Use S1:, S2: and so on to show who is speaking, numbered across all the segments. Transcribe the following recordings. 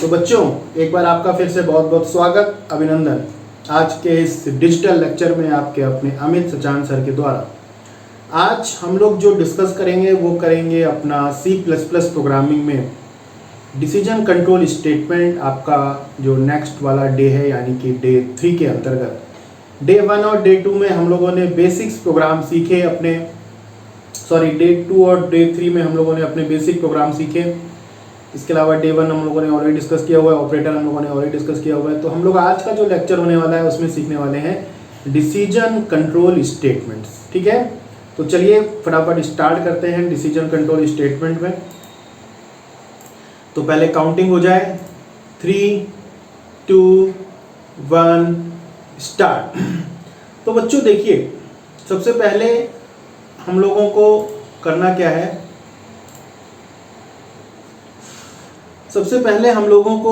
S1: तो बच्चों, एक बार आपका फिर से बहुत बहुत स्वागत, अभिनंदन। आज के इस डिजिटल लेक्चर में आपके अपने अमित सचान सर के द्वारा आज हम लोग जो डिस्कस करेंगे वो करेंगे अपना C++ प्रोग्रामिंग में डिसीजन कंट्रोल स्टेटमेंट। आपका जो नेक्स्ट वाला डे है यानी कि डे 3 के अंतर्गत डे 1 और डे 2 में हम लोगों ने बेसिक्स प्रोग्राम सीखे अपने, डे 2 और डे 3 में हम लोगों ने अपने बेसिक प्रोग्राम सीखे। इसके अलावा डे 1 हम लोगों ने ऑलरेडी डिस्कस किया हुआ है, ऑपरेटर हम लोगों ने ऑलरेडी डिस्कस किया हुआ है। तो हम लोग आज का जो लेक्चर होने वाला है उसमें सीखने वाले हैं डिसीजन कंट्रोल स्टेटमेंट्स। ठीक है, तो चलिए फटाफट स्टार्ट करते हैं डिसीजन कंट्रोल स्टेटमेंट में। तो पहले काउंटिंग हो जाए, 3, 2, 1 स्टार्ट। तो बच्चों देखिए, सबसे पहले हम लोगों को करना क्या है, सबसे पहले हम लोगों को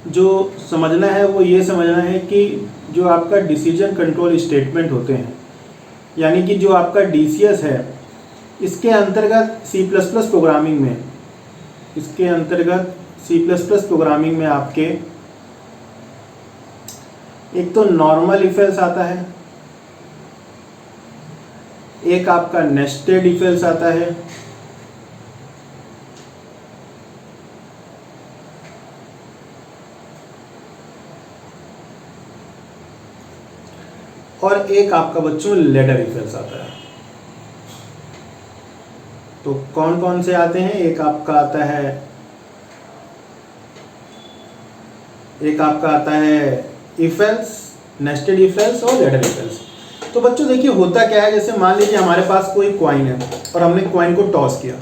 S1: जो समझना है वो ये समझना है कि जो आपका डिसीजन कंट्रोल स्टेटमेंट होते हैं यानी कि जो आपका DCS है, इसके अंतर्गत C++ प्रोग्रामिंग में, इसके अंतर्गत C++ प्रोग्रामिंग में आपके एक तो नॉर्मल इफ एल्स आता है, एक आपका नेस्टेड इफ एल्स आता है, और एक आपका बच्चों लेडर इफ एल्स आता है। तो कौन कौन से आते हैं, एक आपका आता है if else, nested if else और लेडर इफ एल्स। तो बच्चों देखिए होता क्या है, जैसे मान लीजिए हमारे पास कोई कॉइन है और हमने कॉइन को टॉस किया।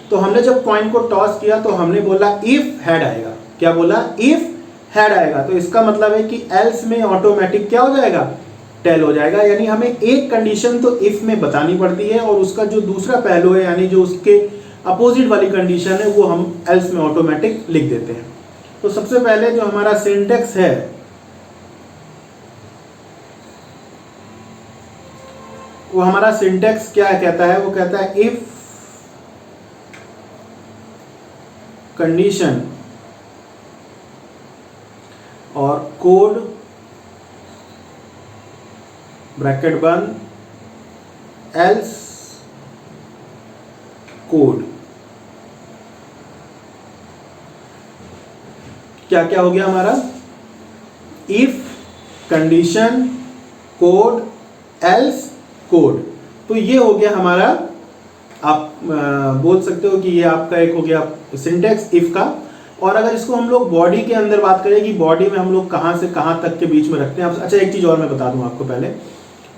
S1: तो हमने जब कॉइन को टॉस किया तो हमने बोला इफ हेड आएगा। क्या बोला? इफ हेड आएगा। तो इसका मतलब है कि एल्स में ऑटोमेटिक क्या हो जाएगा, टेल हो जाएगा। यानी हमें एक कंडीशन तो इफ में बतानी पड़ती है और उसका जो दूसरा पहलू है यानी जो उसके अपोजिट वाली कंडीशन है वो हम एल्स में ऑटोमेटिक लिख देते हैं। तो सबसे पहले जो हमारा सिंटेक्स है वो हमारा सिंटेक्स क्या कहता है, वो कहता है इफ कंडीशन और कोड ब्रैकेट बंद एल्स कोड। क्या क्या हो गया हमारा, if condition code else code. तो ये हो गया हमारा, आप बोल सकते हो कि ये आपका एक हो गया सिंटेक्स इफ का। और अगर इसको हम लोग बॉडी के अंदर बात करें कि बॉडी में हम लोग कहां से कहां तक के बीच में रखते हैं। अच्छा, एक चीज और मैं बता दूं आपको। पहले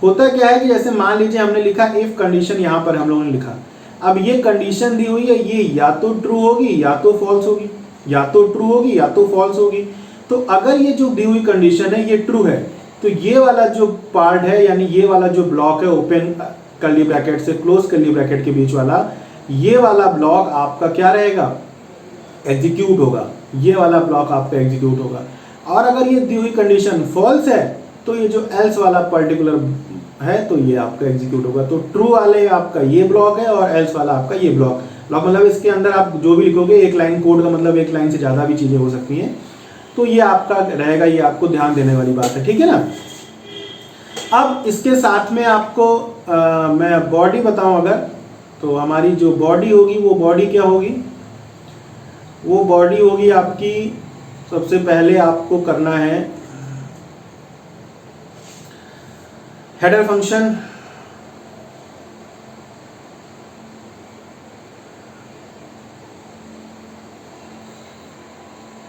S1: होता क्या है कि जैसे मान लीजिए हमने लिखा इफ कंडीशन, यहां पर हम लोगों ने लिखा, अब ये कंडीशन दी हुई है, ये या तो ट्रू होगी या तो फॉल्स होगी, या तो ट्रू होगी या तो फॉल्स होगी। तो अगर ये जो दी हुई कंडीशन है ये ट्रू है तो ये वाला जो पार्ट है यानी ये वाला जो ब्लॉक है ओपन कर्ली ब्रैकेट से क्लोज कर्ली ब्रैकेट के बीच वाला, ये वाला ब्लॉक आपका क्या रहेगा, एग्जीक्यूट होगा। ये वाला ब्लॉक आपका एग्जीक्यूट होगा। और अगर ये दी हुई कंडीशन फॉल्स है तो ये जो एल्स वाला पर्टिकुलर है तो ये आपका एग्जीक्यूट होगा। तो ट्रू वाले आपका ये ब्लॉक है और एल्स वाला आपका ये ब्लॉक मतलब इसके अंदर आप जो भी लिखोगे, एक लाइन कोड का मतलब एक लाइन से ज्यादा भी चीजें हो सकती हैं। तो ये आपका रहेगा, ये आपको ध्यान देने वाली बात है। ठीक है ना। अब इसके साथ में आपको मैं बॉडी बताऊं अगर, तो हमारी जो बॉडी होगी वो बॉडी क्या होगी, वो बॉडी होगी आपकी, सबसे पहले आपको करना है हेडर फंक्शन।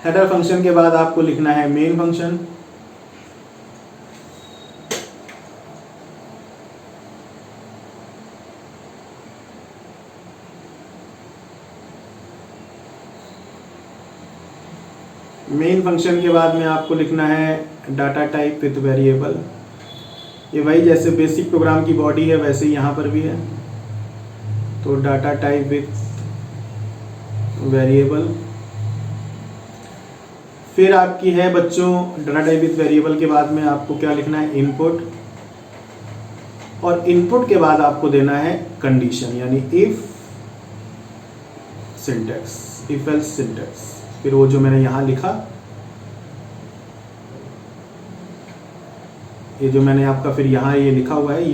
S1: हेडर फंक्शन के बाद आपको लिखना है मेन फंक्शन। मेन फंक्शन के बाद में आपको लिखना है डाटा टाइप विथ वेरिएबल। ये वही जैसे बेसिक प्रोग्राम की बॉडी है वैसे ही यहाँ पर भी है। तो डाटा टाइप विथ वेरिएबल। फिर आपकी है बच्चों डाटा टाइप विथ वेरिएबल के बाद में आपको क्या लिखना है, इनपुट। और इनपुट के बाद आपको देना है कंडीशन यानी if syntax, if else syntax. फिर वो जो मैंने यहाँ लिखा ये जो मैंने आपका फिर यहाँ ये लिखा हुआ है,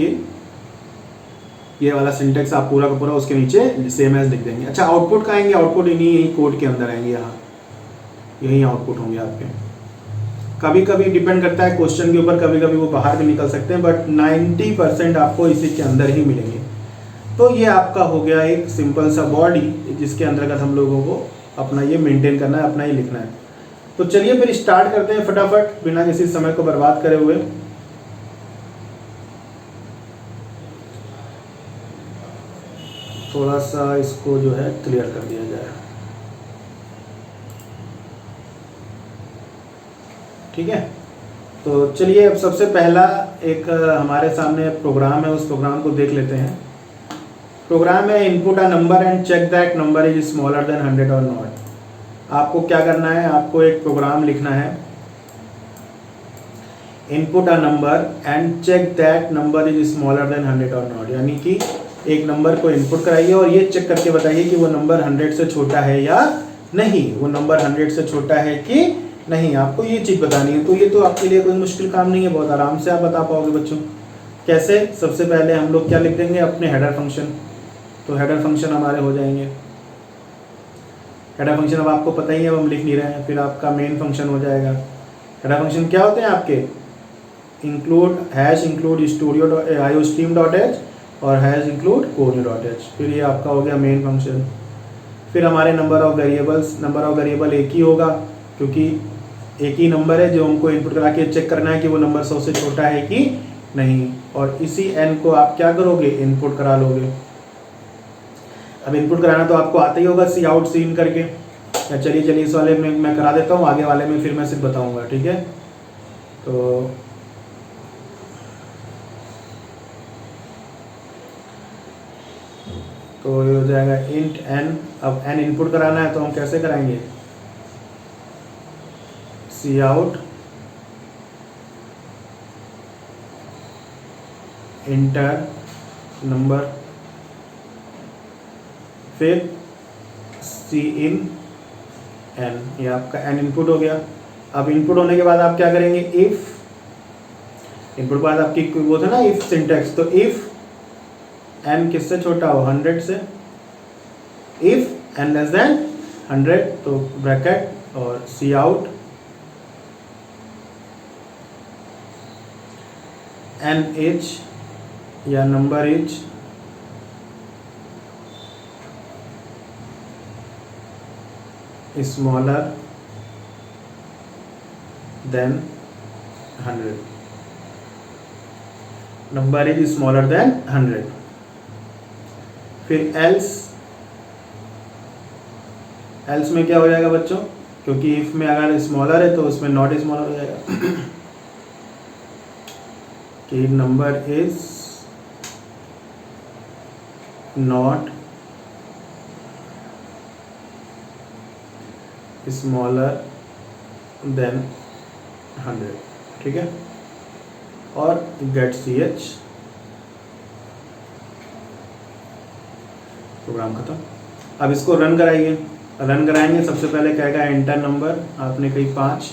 S1: ये वाला सिंटेक्स आप पूरा का पूरा उसके नीचे सेम एज लिख देंगे। अच्छा, आउटपुट का आएंगे, आउटपुट इन्हीं यही कोड के अंदर आएंगे, यहाँ यही आउटपुट होंगे आपके। कभी कभी डिपेंड करता है क्वेश्चन के ऊपर, कभी कभी वो बाहर भी निकल सकते हैं, बट 90% आपको इसी के अंदर ही मिलेंगे। तो ये आपका हो गया एक सिंपल सा बॉडी, जिसके अंतर्गत हम लोगों को अपना ये मेंटेन करना है, अपना ये लिखना है। तो चलिए फिर स्टार्ट करते हैं फटाफट, बिना किसी समय को बर्बाद करे हुए। थोड़ा सा इसको जो है क्लियर कर दिया जाए, ठीक है। तो चलिए अब सबसे पहला एक हमारे सामने प्रोग्राम है, उस प्रोग्राम को देख लेते हैं। प्रोग्राम है input a number and check that number is smaller than 100 और नॉट। आपको क्या करना है, आपको एक प्रोग्राम लिखना है, input a number and check that number is smaller than 100 और नॉट, यानी कि एक नंबर को इनपुट कराइए और ये चेक करके बताइए कि वो नंबर 100 से छोटा है या नहीं, वो नंबर 100 से छोटा है कि नहीं, आपको ये चीज़ बतानी है। तो ये तो आपके लिए कोई मुश्किल काम नहीं है, बहुत आराम से आप बता पाओगे बच्चों। कैसे? सबसे पहले हम लोग क्या लिख देंगे, अपने हेडर फंक्शन। तो हेडर फंक्शन हमारे हो जाएंगे, हेडर फंक्शन अब आपको पता ही है, अब हम लिख नहीं रहे हैं। फिर आपका मेन फंक्शन हो जाएगा। हेडर फंक्शन क्या होते हैं आपके, include hash include studio iostream dot h और hash include code dot h. फिर ये आपका हो गया मेन फंक्शन। फिर हमारे number of variables, number of variable एक ही होगा, क्योंकि एक ही नंबर है जो हमको इनपुट करा के चेक करना है कि वो नंबर 100 से छोटा है कि नहीं। और इसी n को आप क्या करोगे, इनपुट करा लोगे। अब इनपुट कराना तो आपको आता ही होगा, सी आउट सी इन करके। या चलिए इस वाले में मैं करा देता हूँ, आगे वाले में फिर मैं सिर्फ बताऊँगा, ठीक है। तो ये हो जाएगा इंट n। अब n इनपुट कराना है तो हम कैसे कराएंगे, सी आउट इंटर नंबर, फिर सी इन n, ये आपका n इनपुट हो गया। अब इनपुट होने के बाद आप क्या करेंगे, इफ, इनपुट के बाद आपकी वो था ना इफ सिंटेक्स, तो इफ n किससे छोटा हो, 100 से। इफ n लेस देन 100 तो ब्रैकेट और सी आउट n इज या number is smaller than 100, number is smaller than 100। फिर एल्स, एल्स में क्या हो जाएगा बच्चों, क्योंकि इफ में अगर स्मॉलर है तो उसमें नॉट स्मॉलर हो जाएगा कि number is not smaller than 100, ठीक है। और गेट सी एच, प्रोग्राम खत्म। अब इसको रन कराइए, रन कराएंगे। सबसे पहले कहेगा एंटर नंबर, आपने कही 5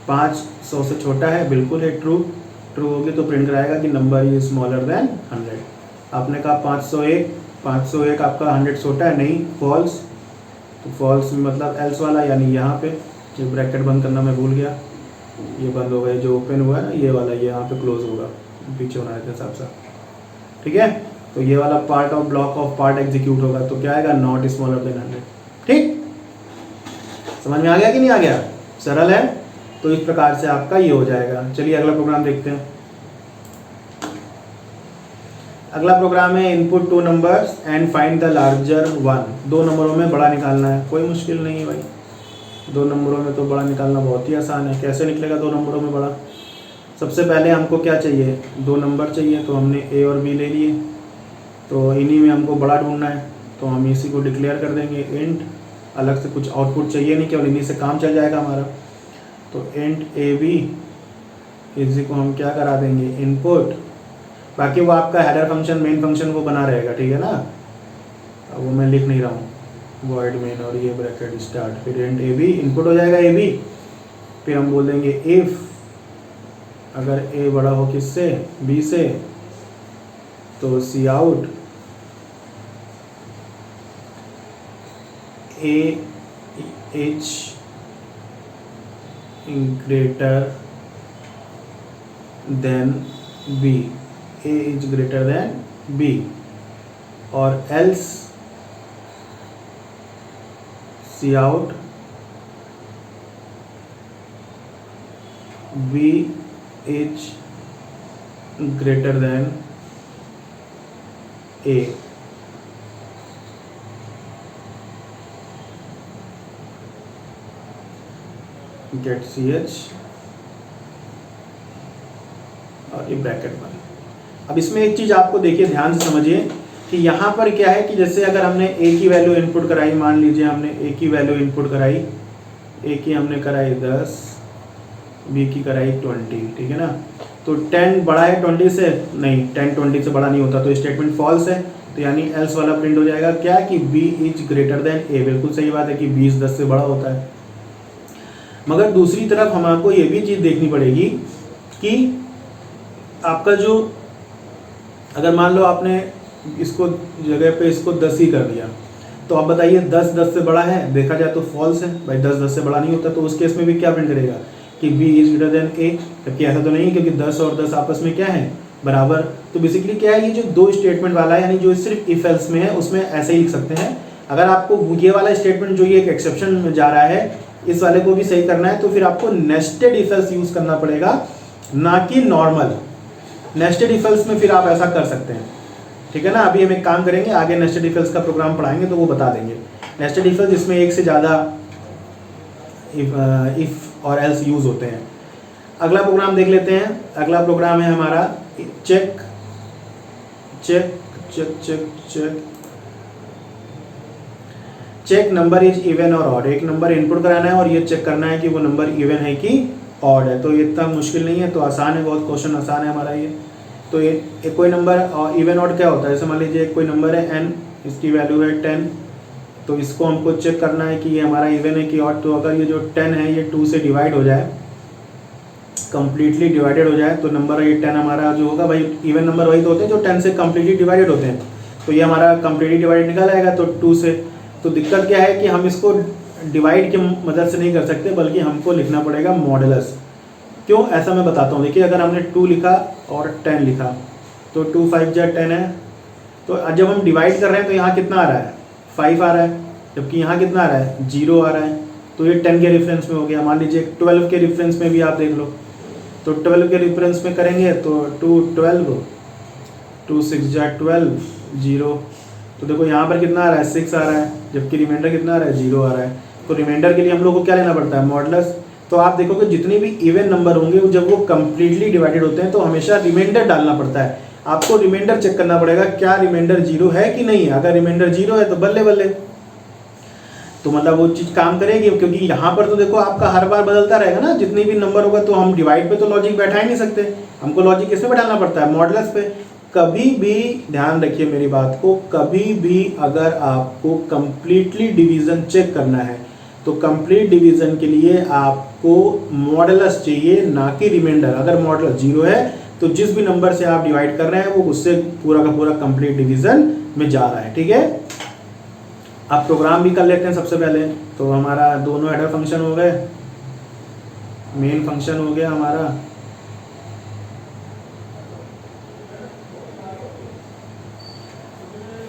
S1: 100 से छोटा है, बिल्कुल है, ट्रू होगी तो प्रिंट कराएगा कि नंबर इज स्मॉलर देन 100। आपने कहा 501 आपका 100 छोटा है, नहीं, फॉल्स। तो फॉल्स में मतलब एल्स वाला, यानी यहाँ पे जो ब्रैकेट बंद करना मैं भूल गया, ये बंद होगा, जो ओपन हुआ है ना ये वाला, ये यहाँ पे क्लोज होगा, पीछे होना है हिसाब से, ठीक है। तो ये वाला part of block of part execute होगा, तो क्या आएगा, नॉट स्मॉलर देन 100, ठीक। समझ में आ गया कि नहीं आ गया, सरल है। तो इस प्रकार से आपका ये हो जाएगा। चलिए अगला प्रोग्राम देखते हैं। अगला प्रोग्राम है input 2 numbers and find the larger one. 2 नंबरों में बड़ा निकालना है, कोई मुश्किल नहीं है भाई, 2 नंबरों में तो बड़ा निकालना बहुत ही आसान है। कैसे निकलेगा 2 नंबरों में बड़ा, सबसे पहले हमको क्या चाहिए, 2 नंबर चाहिए, तो हमने ए और बी ले लिए, तो इन्हीं में हमको बड़ा ढूंढना है, तो हम इसी को डिक्लेयर कर देंगे इंट। अलग से कुछ आउटपुट चाहिए नहीं, केवल इन्हीं से काम चल जाएगा हमारा। तो इंट ए बी इसी को हम क्या करा देंगे, इनपुट। बाकी वो आपका हेडर फंक्शन मेन फंक्शन वो बना रहेगा, ठीक है ना। अब वो मैं लिख नहीं रहा हूँ, वॉइड मेन और ये ब्रैकेट स्टार्ट, फिर इंट ए बी इनपुट हो जाएगा ए बी। फिर हम बोल देंगे इफ अगर ए बड़ा हो किससे, बी से, तो cout a is greater than b, a is greater than b, और else cout b is greater than a. गेट सी एच और ये ब्रैकेट में। अब इसमें एक चीज आपको देखिए, ध्यान से समझिए कि यहाँ पर क्या है कि जैसे अगर हमने ए की वैल्यू इनपुट कराई, मान लीजिए हमने ए की वैल्यू इनपुट कराई, ए की हमने कराई 10, बी की कराई 20, ठीक है ना। तो 10 बड़ा है 20 से, नहीं 10 20 से बड़ा नहीं होता, तो स्टेटमेंट फॉल्स है। तो यानी एल्स वाला प्रिंट हो जाएगा क्या कि बी इज ग्रेटर देन ए। बिल्कुल सही बात है कि 20 10 से बड़ा होता है। मगर दूसरी तरफ हमको ये भी चीज़ देखनी पड़ेगी कि आपका जो, अगर मान लो आपने इसको जगह पे इसको 10 ही कर दिया, तो आप बताइए 10 10 से बड़ा है, देखा जाए तो फॉल्स है भाई, 10 10 से बड़ा नहीं होता। तो उस केस में भी क्या प्रिंट करेगा कि b is greater then a, जबकि ऐसा तो नहीं है क्योंकि 10 और 10 आपस में क्या है, बराबर। तो बेसिकली क्या है, ये जो दो स्टेटमेंट वाला है, यानी जो सिर्फ इफ एल्स में है, उसमें ऐसे ही लिख सकते हैं। अगर आपको ये वाला स्टेटमेंट जो ये एक एक्सेप्शन में जा रहा है, इस वाले को भी सही करना है, तो फिर आपको नेस्टेड इफ एल्स यूज करना पड़ेगा, ना कि नॉर्मल। नेस्टेड इफ एल्स में फिर आप ऐसा कर सकते हैं, ठीक है ना। अभी हम एक काम करेंगे, आगे नेस्टेड इफ एल्स का प्रोग्राम पढ़ाएंगे तो वो बता देंगे। नेस्टेड इफ एल्स जिसमें एक से ज़्यादा इफ और एल्स यूज होते हैं। अगला प्रोग्राम देख लेते हैं। अगला प्रोग्राम है हमारा check check check check check check number is even or odd. एक नंबर इनपुट कराना है और ये चेक करना है कि वो नंबर इवन है कि ऑड है। तो ये इतना मुश्किल नहीं है, तो आसान है, बहुत क्वेश्चन आसान है हमारा ये। तो ये कोई नंबर इवन ऑड क्या होता है, जैसे मान लीजिए कोई नंबर है n, इसकी वैल्यू है 10, तो इसको हमको चेक करना है कि ये हमारा इवन है कि ऑड। तो अगर ये जो 10 है ये 2 से डिवाइड हो जाए, कम्प्लीटली डिवाइडेड हो जाए, तो नंबर ये 10 हमारा जो होगा, भाई इवन नंबर वही तो होते हैं जो 10 से कम्प्लीटली डिवाइडेड होते हैं। तो ये हमारा कम्प्लीटली डिवाइड निकल आएगा, तो 2 से। तो दिक्कत क्या है कि हम इसको डिवाइड की मदद से नहीं कर सकते, बल्कि हमको लिखना पड़ेगा मॉडुलस। क्यों, ऐसा मैं बताता हूँ। देखिए, अगर हमने 2 लिखा और 10 लिखा, तो 2 5 जा 10 है। तो जब हम डिवाइड कर रहे हैं तो यहाँ कितना आ रहा है, 5 आ रहा है, जबकि यहाँ कितना आ रहा है, 0 आ रहा है। तो ये 10 के रेफरेंस में हो गया। मान लीजिए 12 के रेफरेंस में भी आप देख लो, तो 12 के रेफरेंस में करेंगे तो 2 12, 2 6 जा 12, 0। तो देखो यहाँ पर कितना आ रहा है, 6 आ रहा है, जबकि रिमाइंडर कितना आ रहा है, 0 आ रहा है। तो रिमाइंडर के लिए हम लोग को क्या लेना पड़ता है, मॉडुलस। तो आप देखोगे जितने भी इवन नंबर होंगे जब वो कम्प्लीटली डिवाइडेड होते हैं तो हमेशा रिमाइंडर डालना पड़ता है। आपको रिमाइंडर चेक करना पड़ेगा क्या रिमाइंडर 0 है कि नहीं है। अगर रिमाइंडर 0 है तो बल्ले बल्ले, तो मतलब वो चीज़ काम करेगी, क्योंकि यहाँ पर तो देखो आपका हर बार बदलता रहेगा ना, जितनी भी नंबर होगा। तो हम डिवाइड पे तो लॉजिक बैठा ही नहीं सकते, हमको लॉजिक किस पे बैठाना पड़ता है, मॉडुलस पे। कभी भी ध्यान रखिए मेरी बात को, कभी भी अगर आपको कंप्लीटली डिवीजन चेक करना है तो कंप्लीट डिवीजन के लिए आपको मॉडुलस चाहिए, ना कि रिमाइंडर। अगर मॉडुलस 0 है तो जिस भी नंबर से आप डिवाइड कर रहे हैं वो उससे पूरा का पूरा कंप्लीट डिवीजन में जा रहा है, ठीक है। अब प्रोग्राम भी कर लेते हैं सबसे पहले। तो हमारा दोनों हेडर फंक्शन हो गए, मेन फंक्शन हो गया हमारा,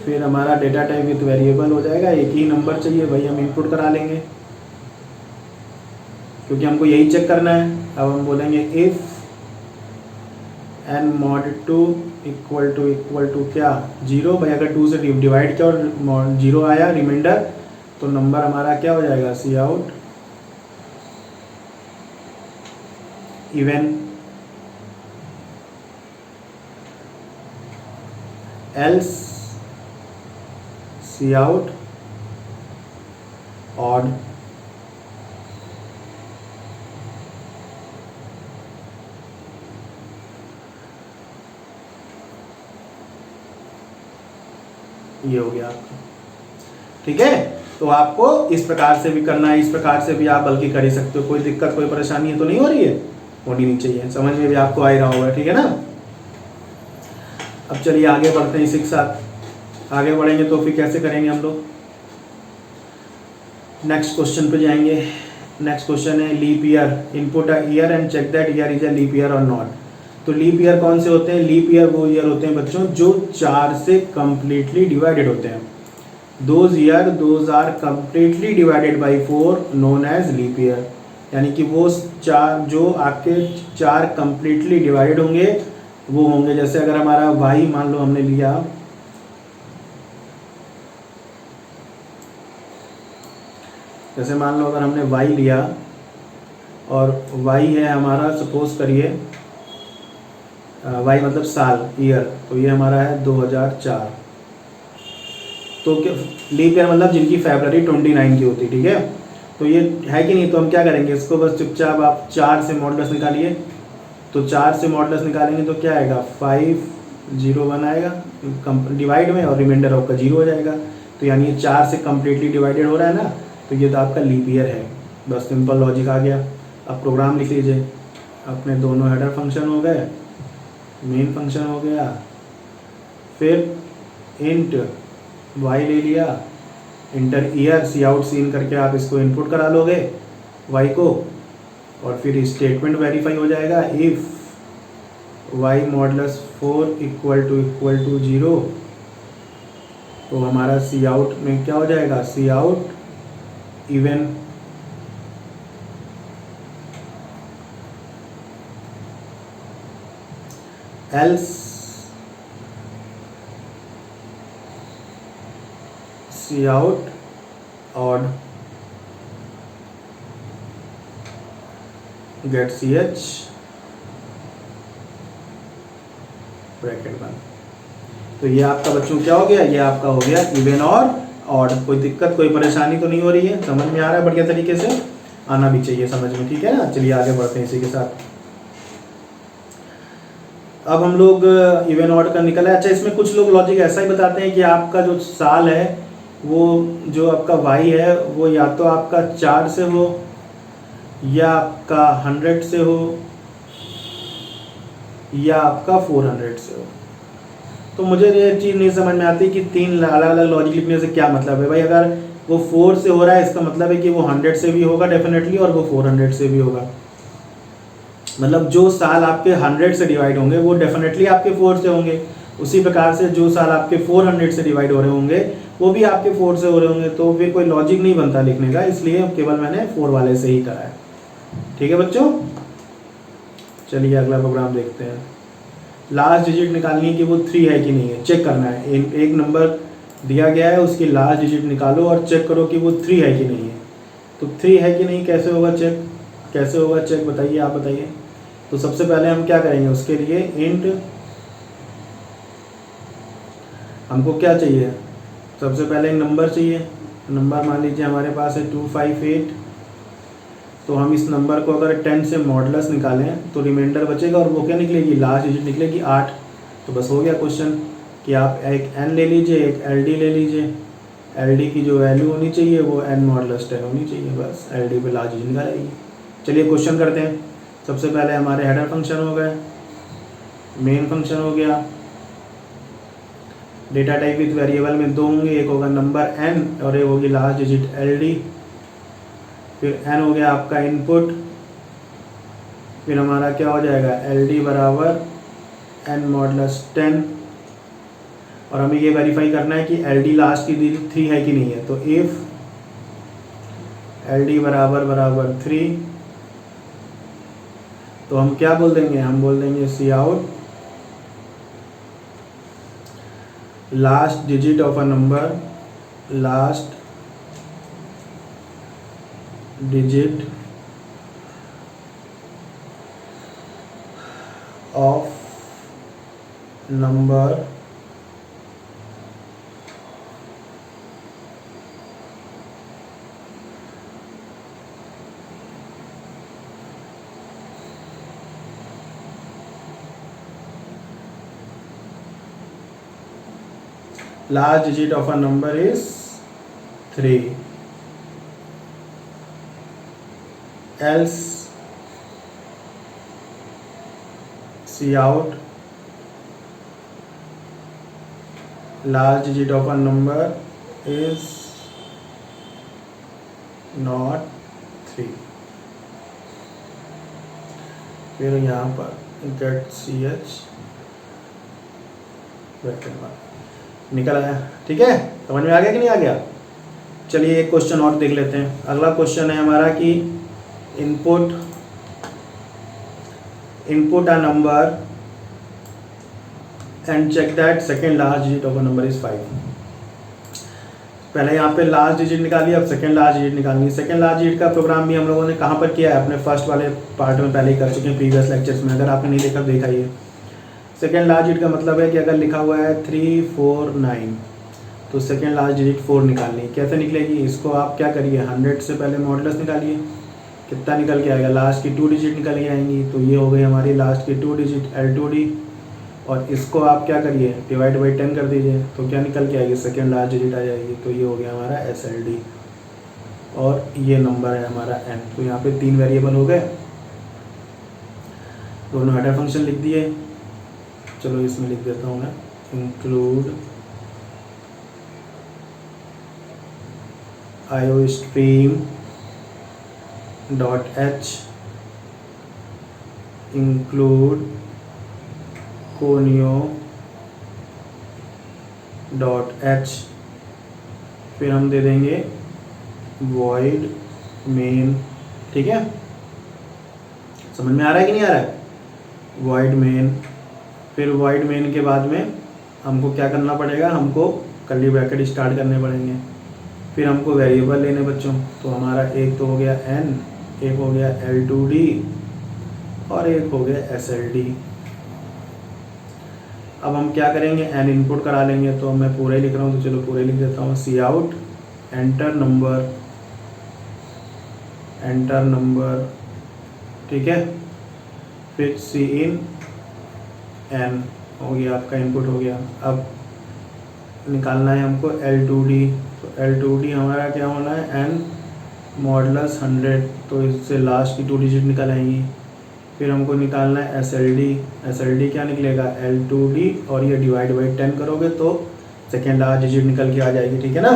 S1: फिर हमारा डेटा टाइप विथ वेरिएबल हो जाएगा। एक ही नंबर चाहिए, वही हम इनपुट करा लेंगे क्योंकि हमको यही चेक करना है। अब हम बोलेंगे if n mod 2 equal to क्या, 0। भाई अगर 2 से डिवाइड किया और 0 आया रिमाइंडर, तो नंबर हमारा क्या हो जाएगा, cout even, else cout odd. ये हो गया आपका, ठीक है। तो आपको इस प्रकार से भी करना है, इस प्रकार से भी आप बल्कि कर ही सकते हो। कोई दिक्कत कोई परेशानी तो नहीं हो रही है। होनी नहीं चाहिए। समझ में भी आपको आ ही रहा होगा, ठीक है ना। अब चलिए आगे बढ़ते हैं इसी के साथ। आगे बढ़ेंगे तो फिर कैसे करेंगे हम लोग, नेक्स्ट क्वेश्चन पे जाएंगे। नेक्स्ट क्वेश्चन है leap year, input a year and check that year is a leap year or not. तो लीप ईयर कौन से होते हैं? लीप ईयर वो ईयर होते हैं बच्चों जो 4 से कंप्लीटली डिवाइडेड होते हैं। Those year those are completely divided by 4 known as leap year. यानी कि वो 4 जो आपके 4 कंप्लीटली डिवाइडेड होंगे वो होंगे, जैसे अगर हमारा वाई मान लो हमने लिया, जैसे मान लो अगर हमने y लिया और y है हमारा, सपोज करिए y मतलब साल, ईयर, तो ये हमारा है 2004। तो क्या लीप ईयर मतलब जिनकी फरवरी 29 की होती, ठीक है। तो ये है कि नहीं, तो हम क्या करेंगे इसको, बस चुपचाप आप 4 से मॉडुलस निकालिए। तो 4 से मॉडुलस निकालेंगे तो क्या आएगा, 501 आएगा डिवाइड में, और रिमाइंडर आपका 0 हो जाएगा। तो यानी ये 4 से कम्प्लीटली डिवाइडेड हो रहा है ना, तो ये तो आपका लीप ईयर है। बस सिंपल लॉजिक आ गया। अब प्रोग्राम लिख लीजिए। अपने दोनों हेडर फंक्शन हो गए, मेन फंक्शन हो गया, फिर इंट y ले लिया, इंटर ईयर सी आउट सीन करके आप इसको इनपुट करा लोगे y को, और फिर स्टेटमेंट वेरीफाई हो जाएगा। If y modulus 4 equal to 0, तो हमारा सी आउट में क्या हो जाएगा, cout even. Else cout odd गेट सी एच ब्रैकेट बंद। तो ये आपका बच्चों क्या हो गया, ये आपका हो गया इवन और ऑड। कोई दिक्कत कोई परेशानी तो नहीं हो रही है, समझ में आ रहा है, बढ़िया तरीके से आना भी चाहिए समझ में, ठीक है ना। चलिए आगे बढ़ते हैं इसी के साथ। अब हम लोग इवन ऑड का निकला है। अच्छा, इसमें कुछ लोग लॉजिक ऐसा ही बताते हैं कि आपका जो साल है वो जो आपका वाई है वो या तो आपका 4 से हो या आपका 100 से हो या आपका 400 से हो। तो मुझे ये चीज़ नहीं समझ में आती कि 3 अलग अलग लॉजिक लिखने से क्या मतलब है भाई। अगर वो 4 से हो रहा है इसका मतलब है कि वो 100 से भी होगा डेफिनेटली, और वो 400 से भी होगा। मतलब जो साल आपके 100 से डिवाइड होंगे वो डेफिनेटली आपके 4 से होंगे। उसी प्रकार से जो साल आपके 400 से डिवाइड हो रहे होंगे वो भी आपके 4 से हो रहे होंगे। तो फिर कोई लॉजिक नहीं बनता लिखने का, इसलिए केवल मैंने 4 वाले से ही करा है, ठीक है बच्चों। चलिए अगला प्रोग्राम देखते हैं। लास्ट डिजिट निकालनी है कि वो 3 है कि नहीं है, चेक करना है। एक नंबर दिया गया है, उसकी लास्ट डिजिट निकालो और चेक करो कि वो 3 है कि नहीं है। तो 3 है कि नहीं कैसे होगा चेक, कैसे होगा चेक बताइए, आप बताइए। तो सबसे पहले हम क्या करेंगे, उसके लिए इंट हमको क्या चाहिए, सबसे पहले एक नंबर चाहिए। नंबर मान लीजिए हमारे पास है 258। तो हम इस नंबर को अगर 10 से मॉडुलस निकालें तो रिमाइंडर बचेगा, और वो क्या निकलेगी, लास्ट डिजिट निकलेगी 8। तो बस हो गया क्वेश्चन कि आप एक n ले लीजिए, एक LD ले लीजिए। LD की जो वैल्यू होनी चाहिए वो n मॉडुलस 10 होनी चाहिए, बस LD पे लास्ट डिजिट निकालेगी। चलिए क्वेश्चन करते हैं। सबसे पहले हमारे हेडर फंक्शन हो गए, मेन फंक्शन हो गया, डेटा टाइप विद वेरिएबल में 2 होंगे, एक होगा नंबर n और एक होगी लास्ट डिजिट LD। फिर n हो गया आपका इनपुट, फिर हमारा क्या हो जाएगा LD बराबर n मॉडुलस 10, और हमें ये वेरीफाई करना है कि LD लास्ट की डिजिट 3 है कि नहीं है। तो इफ LD बराबर 3, तो हम क्या बोल देंगे, हम बोल देंगे cout last digit of a number, last digit of number last digit of a number is 3, else cout last digit of a number is not 3। फिर यहाँ पर गेट सी एच निकल आया। ठीक है, समझ में आ गया कि नहीं आ गया? चलिए एक क्वेश्चन और देख लेते हैं। अगला क्वेश्चन है हमारा कि input a number and check that second last digit of a number is 5। पहले यहाँ पे लास्ट डिजिट निकाली, अब सेकेंड लास्ट डिजिट निकालनी है। सेकेंड लास्ट डिजिट का प्रोग्राम भी हम लोगों ने कहाँ पर किया है? अपने फर्स्ट वाले पार्ट में पहले ही कर चुके हैं, प्रीवियस लेक्चर्स में। अगर आपने नहीं देखा देखा ही है। सेकेंड लास्ट डिजिट का मतलब है कि अगर लिखा हुआ है 349 तो सेकेंड लास्ट डिजिट 4 निकालनी है। कैसे निकलेगी? इसको आप क्या करिए, 100 से पहले मॉडुलस निकालिए, कितना निकल के आएगा? लास्ट की 2 डिजिट निकल के आएंगी। तो ये हो गई हमारी लास्ट की 2 डिजिट L2D। और इसको आप क्या करिए, डिवाइड बाई 10 कर दीजिए, तो क्या निकल के आएगी? सेकेंड लास्ट डिजिट आ जाएगी। तो ये हो गया हमारा SLD और ये नंबर है हमारा n। तो यहाँ पे 3 वेरिएबल हो गए, दोनों हेडर फंक्शन लिख दिए। चलो इसमें लिख देता हूँ मैं, include iostream dot h include conio dot h। फिर हम दे देंगे void main। ठीक है, समझ में आ रहा है कि नहीं आ रहा है? void main। फिर void main के बाद में हमको क्या करना पड़ेगा? हमको कर्ली ब्रैकेट स्टार्ट करने पड़ेंगे। फिर हमको वेरिएबल लेने बच्चों। तो हमारा एक तो हो गया n, एक हो गया L2D और एक हो गया SLD। अब हम क्या करेंगे, n इनपुट करा लेंगे। तो मैं पूरा ही लिख रहा हूँ, तो चलो पूरा ही लिख देता हूँ। सी आउट एंटर नंबर, ठीक है। फिर सी इन n हो गया, आपका इनपुट हो गया। अब निकालना है हमको L2D। तो L2D हमारा क्या होना है? n modulus 100। तो इससे लास्ट की 2 डिजिट निकल आएंगी। फिर हमको निकालना है SLD क्या निकलेगा? L2D और ये डिवाइड बाई 10 करोगे तो सेकेंड लास्ट डिजिट निकल के आ जाएगी। ठीक है ना?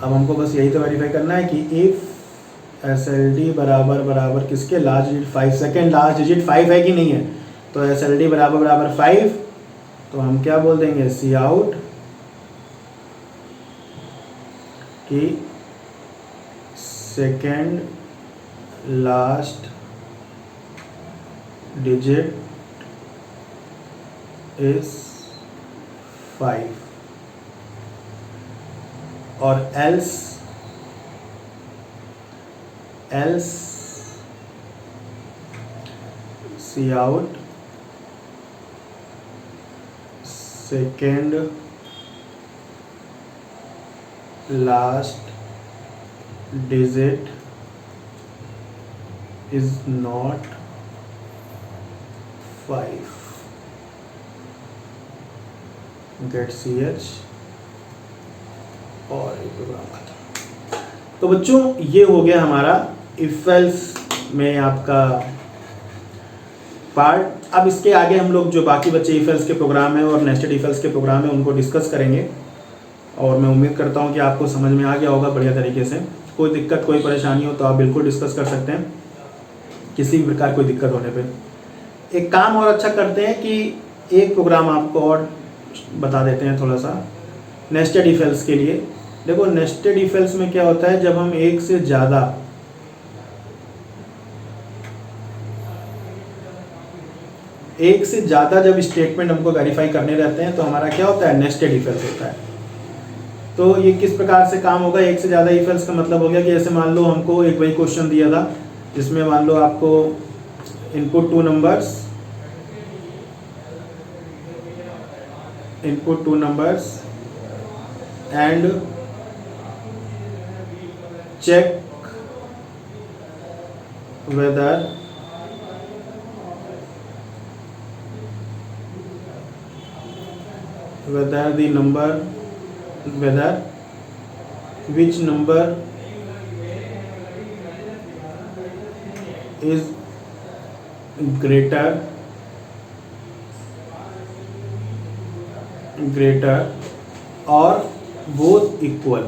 S1: अब हमको बस यही तो वेरीफाई करना है कि इफ SLD बराबर किसके? Last digit 5। Second last digit 5 है कि नहीं है? तो SLD बराबर 5। तो हम क्या बोल देंगे? सी आउट कि सेकेंड लास्ट डिजिट इज 5 और else cout second last digit is not 5 get ch और ये प्रोग्राम खत्म। तो बच्चों ये हो गया हमारा इफ एल्स में आपका पार्ट। अब इसके आगे हम लोग जो बाकी बच्चे इफ एल्स के प्रोग्राम है और नेस्टेड इफ एल्स के प्रोग्राम है उनको डिस्कस करेंगे। और मैं उम्मीद करता हूँ कि आपको समझ में आ गया होगा बढ़िया तरीके से। कोई दिक्कत कोई परेशानी हो तो आप बिल्कुल डिस्कस कर सकते हैं, किसी भी प्रकार कोई दिक्कत होने पे। एक काम और अच्छा करते हैं कि एक प्रोग्राम आपको और बता देते हैं थोड़ा सा नेस्टेड इफ एल्स के लिए। देखो नेस्टेड इफ एल्स में क्या होता है, जब हम एक से ज़्यादा जब स्टेटमेंट हमको वेरीफाई करने रहते हैं तो हमारा क्या होता है? नेस्टेड इफ एल्स होता है। तो ये किस प्रकार से काम होगा? एक से ज़्यादा इफ एल्स का मतलब हो गया कि जैसे मान लो हमको एक वही क्वेश्चन दिया था जिसमें मान लो आपको input two numbers and check whether which number is greater or both equal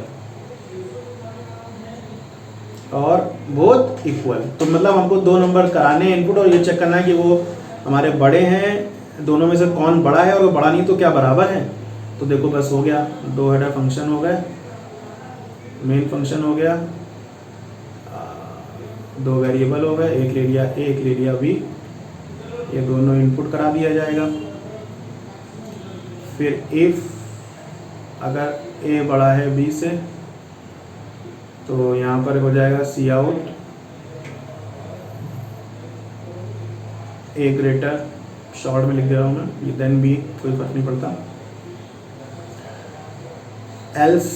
S1: तो मतलब हमको 2 नंबर कराने हैं इनपुट और ये चेक करना है कि वो हमारे बड़े हैं, दोनों में से कौन बड़ा है, और वो बड़ा नहीं तो क्या बराबर है। तो देखो बस हो गया, 2 हेडर फंक्शन हो गए, मेन फंक्शन हो गया, 2 वेरिएबल हो गए, एक ले लिया A एक ले लिया B, ये दोनों इनपुट करा दिया जाएगा। फिर इफ अगर A बड़ा है B से तो यहाँ पर हो जाएगा सी आउट A ग्रेटर, शॉर्ट में लिख दे रहा हूँ मैं, देन B, कोई फर्क नहीं पड़ता। एल्स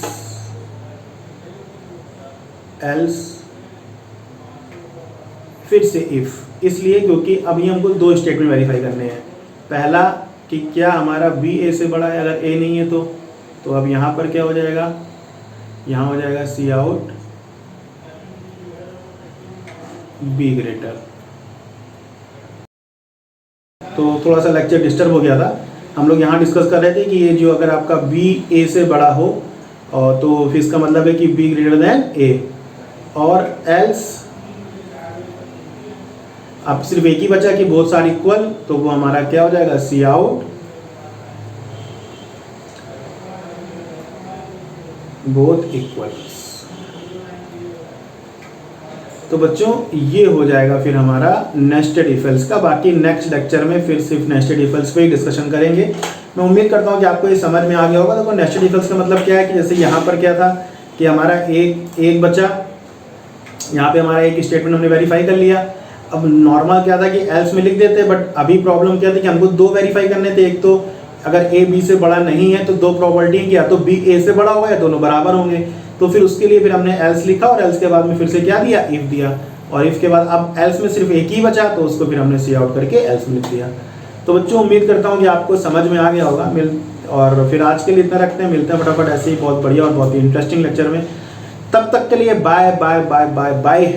S1: फिर से इफ, इसलिए क्योंकि अभी हमको 2 स्टेटमेंट वेरीफाई करने हैं। पहला कि क्या हमारा B A से बड़ा है, अगर A नहीं है तो अब यहाँ पर क्या हो जाएगा, यहाँ हो जाएगा सी आउट B ग्रेटर। तो थोड़ा सा लेक्चर डिस्टर्ब हो गया था, हम लोग यहाँ डिस्कस कर रहे थे कि ये जो अगर आपका B A से बड़ा हो और तो फिर इसका मतलब है कि B ग्रेटर देन A, और एल्स अब सिर्फ एक ही बचा कि बहुत सारे इक्वल, तो वो हमारा क्या हो जाएगा सी आउट बोथ इक्वल्स। तो बच्चों ये हो जाएगा फिर हमारा नेस्टेड इफ एल्स का। बाकी नेक्स्ट लेक्चर में फिर सिर्फ नेस्टेड इफ एल्स पे ही डिस्कशन करेंगे। मैं उम्मीद करता हूँ कि आपको ये समझ में आ गया होगा। देखो नेस्टेड इफ एल्स का मतलब क्या है कि जैसे यहाँ पर क्या था कि हमारा एक बचा, यहाँ पे हमारा एक स्टेटमेंट हमने वेरीफाई कर लिया। अब नॉर्मल क्या था कि एल्स में लिख देते, बट अभी प्रॉब्लम क्या थी कि हमको 2 वेरीफाई करने थे। एक तो अगर A B से बड़ा नहीं है तो 2 प्रॉपर्टी है कि या तो B A से बड़ा होगा या दोनों बराबर होंगे। तो फिर उसके लिए फिर हमने एल्स लिखा और एल्स के बाद में फिर से क्या दिया, इफ दिया, और इफ के बाद अब एल्स में सिर्फ एक ही बचा तो उसको फिर हमने सी आउट करके एल्स में लिख दिया। तो बच्चों उम्मीद करता हूँ कि आपको समझ में आ गया होगा। और फिर आज के लिए इतना रखते हैं, मिलते हैं फटाफट ऐसे ही बहुत बढ़िया और बहुत ही इंटरेस्टिंग लेक्चर में। तब तक के लिए bye bye bye bye bye.